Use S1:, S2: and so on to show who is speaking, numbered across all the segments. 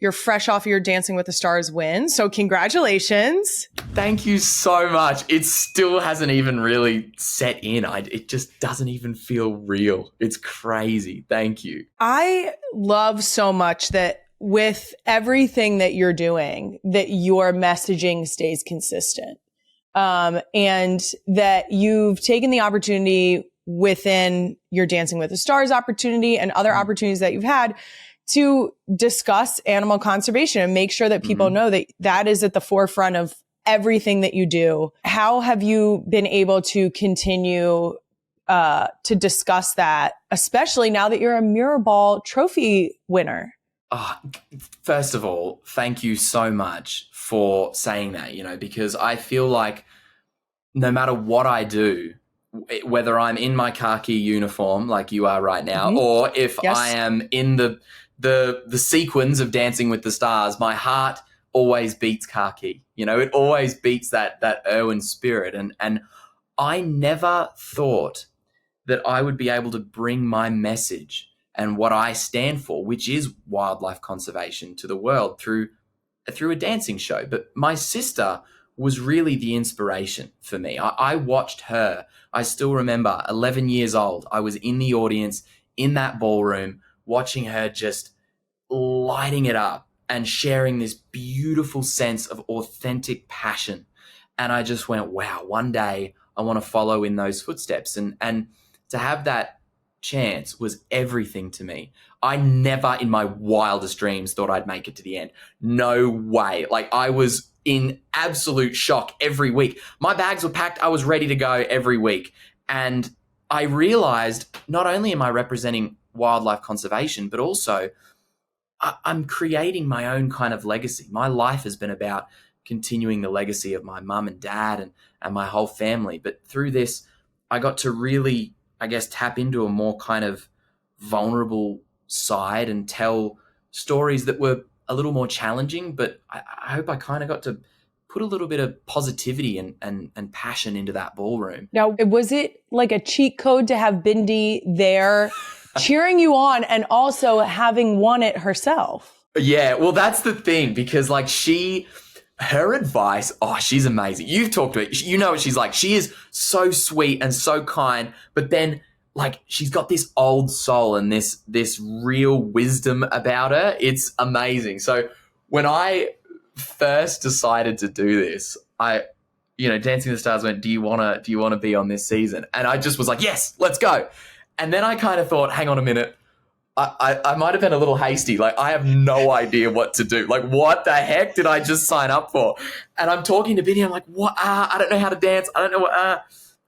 S1: You're fresh off your Dancing with the Stars win. So congratulations.
S2: Thank you so much. It still hasn't even really set in. It just doesn't even feel real. It's crazy. Thank you.
S1: I love so much that with everything that you're doing, that your messaging stays consistent. And that you've taken the opportunity within your Dancing with the Stars opportunity and other opportunities that you've had to discuss animal conservation and make sure that people know that that is at the forefront of everything that you do. How have you been able to continue to discuss that, especially now that you're a Mirrorball trophy winner?
S2: First of all, thank you so much for saying that, because I feel like no matter what I do, whether I'm in my khaki uniform like you are right now, or if I am in the sequins of Dancing with the Stars, my heart always beats khaki. It always beats that Irwin spirit. And I never thought that I would be able to bring my message and what I stand for, which is wildlife conservation, to the world through a dancing show. But my sister was really the inspiration for me. I watched her. I still remember 11 years old. I was in the audience in that ballroom watching her just lighting it up and sharing this beautiful sense of authentic passion. And I just went, wow, one day I want to follow in those footsteps. And to have that chance was everything to me. I never in my wildest dreams thought I'd make it to the end. No way. Like, I was in absolute shock every week. My bags were packed. I was ready to go every week. And I realized not only am I representing wildlife conservation, but also I'm creating my own kind of legacy. My life has been about continuing the legacy of my mum and dad and my whole family. But through this, I got to really, I guess, tap into a more kind of vulnerable side and tell stories that were a little more challenging. But I hope I kind of got to put a little bit of positivity and passion into that ballroom.
S1: Now, was it like a cheat code to have Bindi there cheering you on and also having won it herself?
S2: Yeah, well, that's the thing, because like her advice, she's amazing. You've talked to her. You know what she's like. She is so sweet and so kind, but then like she's got this old soul and this real wisdom about her. It's amazing. So when I first decided to do this, Dancing with the Stars went, do you want to be on this season? And I just was like, yes, let's go. And then I kind of thought, hang on a minute. I might have been a little hasty. Like, I have no idea what to do. Like, what the heck did I just sign up for? And I'm talking to Bindi. I'm like, what? I don't know how to dance. I don't know what.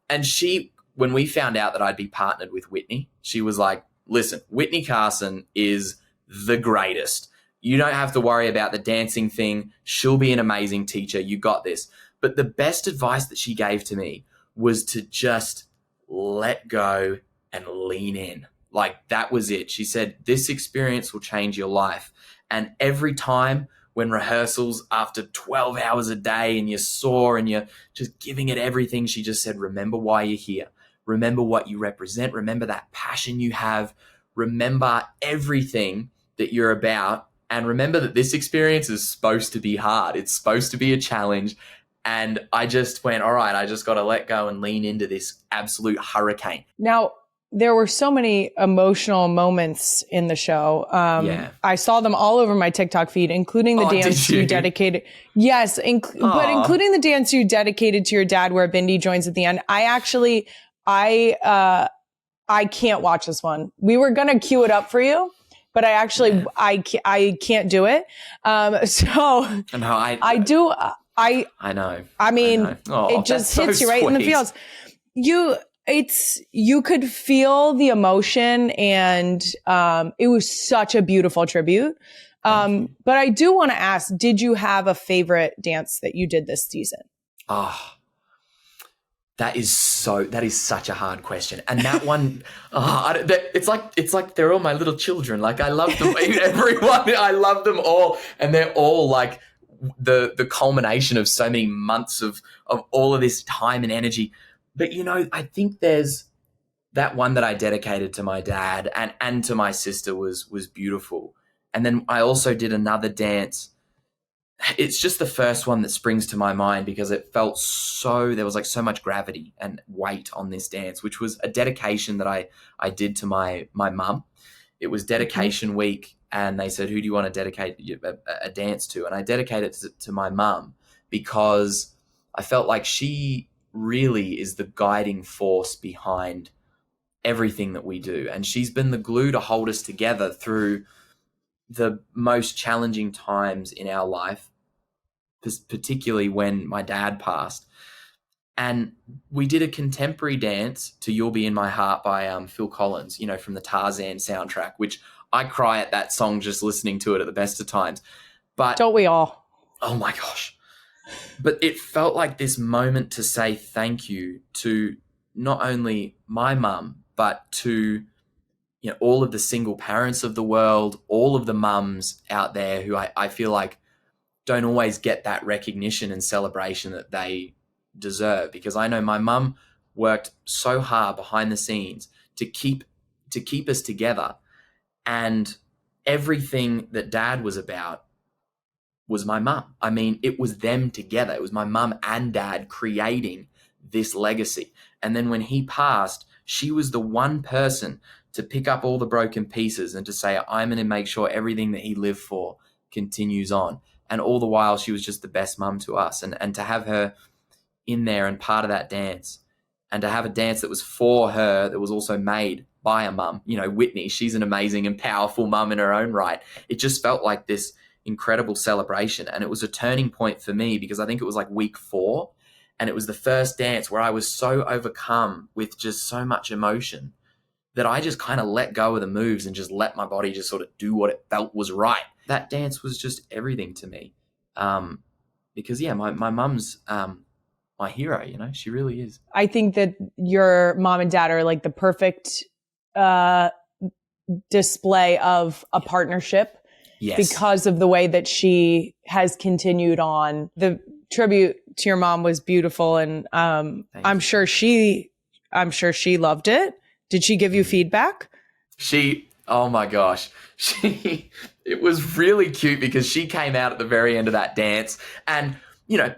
S2: And she, when we found out that I'd be partnered with Whitney, she was like, listen, Whitney Carson is the greatest. You don't have to worry about the dancing thing. She'll be an amazing teacher. You got this. But the best advice that she gave to me was to just let go and lean in. Like, that was it. She said, this experience will change your life. And every time when rehearsals after 12 hours a day and you're sore and you're just giving it everything, she just said, remember why you're here. Remember what you represent. Remember that passion you have. Remember everything that you're about. And remember that this experience is supposed to be hard. It's supposed to be a challenge. And I just went, all right, I just got to let go and lean into this absolute hurricane.
S1: Now, there were so many emotional moments in the show. I saw them all over my TikTok feed, including the dance you dedicated. Yes, but including the dance you dedicated to your dad, where Bindi joins at the end. I can't watch this one. We were gonna queue it up for you, but I can't do it. I do.
S2: I know.
S1: I mean, it just hits you right in the feels. You could feel the emotion, and it was such a beautiful tribute. But I do want to ask, did you have a favorite dance that you did this season?
S2: That is such a hard question. And that one, it's like they're all my little children. Like, I love them, everyone. I love them all. And they're all like the culmination of so many months of all of this time and energy. But, I think there's that one that I dedicated to my dad and to my sister was beautiful. And then I also did another dance. It's just the first one that springs to my mind because it felt there was like so much gravity and weight on this dance, which was a dedication that I did to my mum. It was dedication week, and they said, who do you want to dedicate a dance to? And I dedicated it to my mum because I felt like she really is the guiding force behind everything that we do. And she's been the glue to hold us together through the most challenging times in our life, particularly when my dad passed. And we did a contemporary dance to You'll Be in My Heart by Phil Collins, from the Tarzan soundtrack, which I cry at that song just listening to it at the best of times. But
S1: don't we all?
S2: Oh my gosh. But it felt like this moment to say thank you to not only my mum, but to all of the single parents of the world, all of the mums out there who I feel like don't always get that recognition and celebration that they deserve. Because I know my mum worked so hard behind the scenes to keep us together, and everything that dad was about was my mum. I mean, it was them together. It was my mum and dad creating this legacy. And then when he passed, she was the one person to pick up all the broken pieces and to say, I'm going to make sure everything that he lived for continues on. And all the while, she was just the best mum to us. And to have her in there and part of that dance, and to have a dance that was for her, that was also made by a mum, Whitney, she's an amazing and powerful mum in her own right. It just felt like this incredible celebration. And it was a turning point for me because I think it was like week 4. And it was the first dance where I was so overcome with just so much emotion that I just kind of let go of the moves and just let my body just sort of do what it felt was right. That dance was just everything to me. Because my mum's my hero, she really is.
S1: I think that your mom and dad are like the perfect display of a partnership. Yes. Because of the way that she has continued on. The tribute to your mom was beautiful, and I'm sure she loved it. Did she give you feedback?
S2: Oh my gosh. It was really cute because she came out at the very end of that dance, and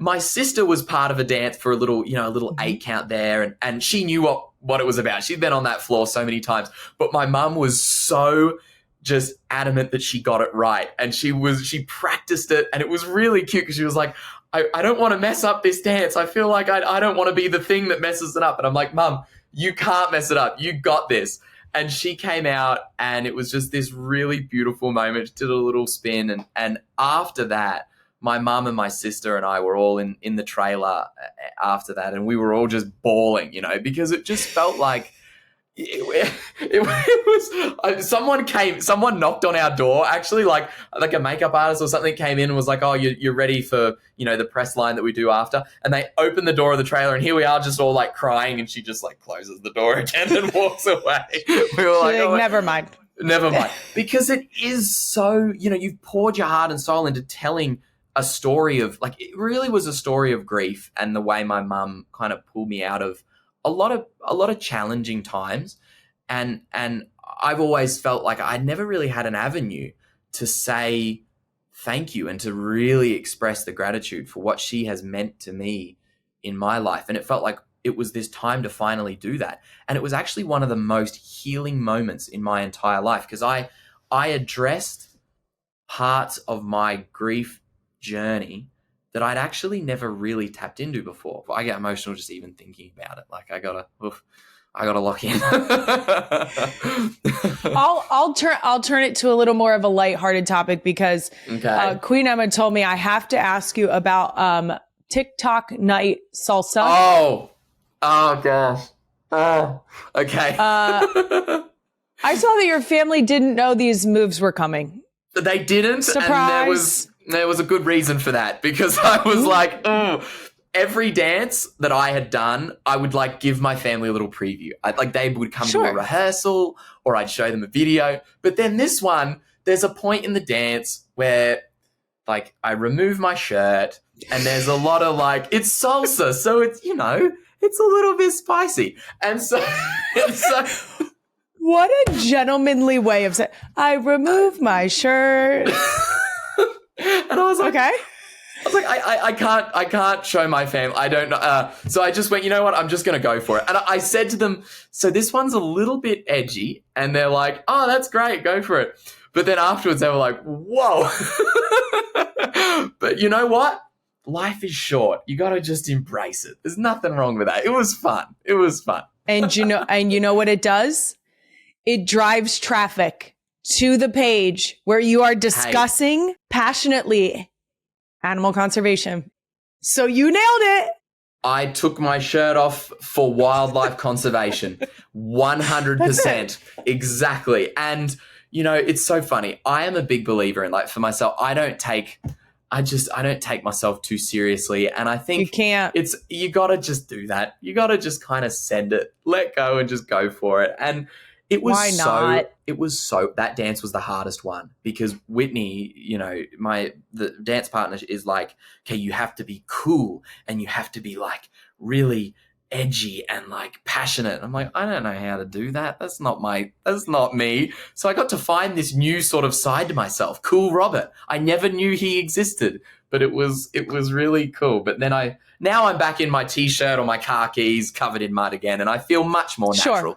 S2: my sister was part of a dance for a little 8 count there, and she knew what it was about. She'd been on that floor so many times, but my mum was so just adamant that she got it right, and she practiced it, and it was really cute because she was like, I don't want to mess up this dance. I feel like I don't want to be the thing that messes it up. And I'm like, Mum, you can't mess it up. You got this. And she came out, and it was just this really beautiful moment. She did a little spin, and after that, my mum and my sister and I were all in the trailer after that, and we were all just bawling, because it just felt like it was someone knocked on our door, actually, like a makeup artist or something came in and was like, oh, you're ready for the press line that we do after, and they opened the door of the trailer, and here we are just all like crying, and she just like closes the door again and walks away. We were like, oh,
S1: never mind
S2: because it is so, you've poured your heart and soul into telling a story of, like, it really was a story of grief, and the way my mum kind of pulled me out of a lot of challenging times, and I've always felt like I never really had an avenue to say thank you and to really express the gratitude for what she has meant to me in my life. And it felt like it was this time to finally do that. And it was actually one of the most healing moments in my entire life, because I addressed parts of my grief journey that I'd actually never really tapped into before. I get emotional just even thinking about it. Like I gotta lock in.
S1: I'll turn it to a little more of a lighthearted topic, because Queen Emma told me I have to ask you about TikTok night salsa.
S2: Oh gosh. Okay.
S1: I saw that your family didn't know these moves were coming.
S2: They didn't.
S1: Surprise.
S2: And there was a good reason for that, because I was like, every dance that I had done, I would like give my family a little preview. They would come to a rehearsal, or I'd show them a video. But then this one, there's a point in the dance where like I remove my shirt, and there's a lot of like, it's salsa, so it's, it's a little bit spicy. And so
S1: What a gentlemanly way of saying, I remove my shirt.
S2: And I was like,
S1: Okay.
S2: I can't show my fam. I don't know. So I just went, you know what? I'm just going to go for it. And I said to them, so this one's a little bit edgy. And they're like, oh, that's great. Go for it. But then afterwards they were like, whoa. But you know what? Life is short. You got to just embrace it. There's nothing wrong with that. It was fun. It was fun.
S1: And you know what it does? It drives traffic to the page where you are discussing passionately animal conservation. So you nailed it.
S2: I took my shirt off for wildlife conservation. 100%. Exactly. And, you know, it's so funny. I am a big believer in, like, for myself, I don't take myself too seriously. And I think you got to just do that. You got to just kind of send it, let go and just go for it. And it was that dance was the hardest one because Whitney, you know, the dance partner is like, okay, you have to be cool and you have to be like really edgy and like passionate. I'm like, I don't know how to do that. That's not me. So I got to find this new sort of side to myself. Cool Robert. I never knew he existed, but it was really cool. But then now I'm back in my t-shirt or my khakis covered in mud again and I feel much more natural.
S1: Sure.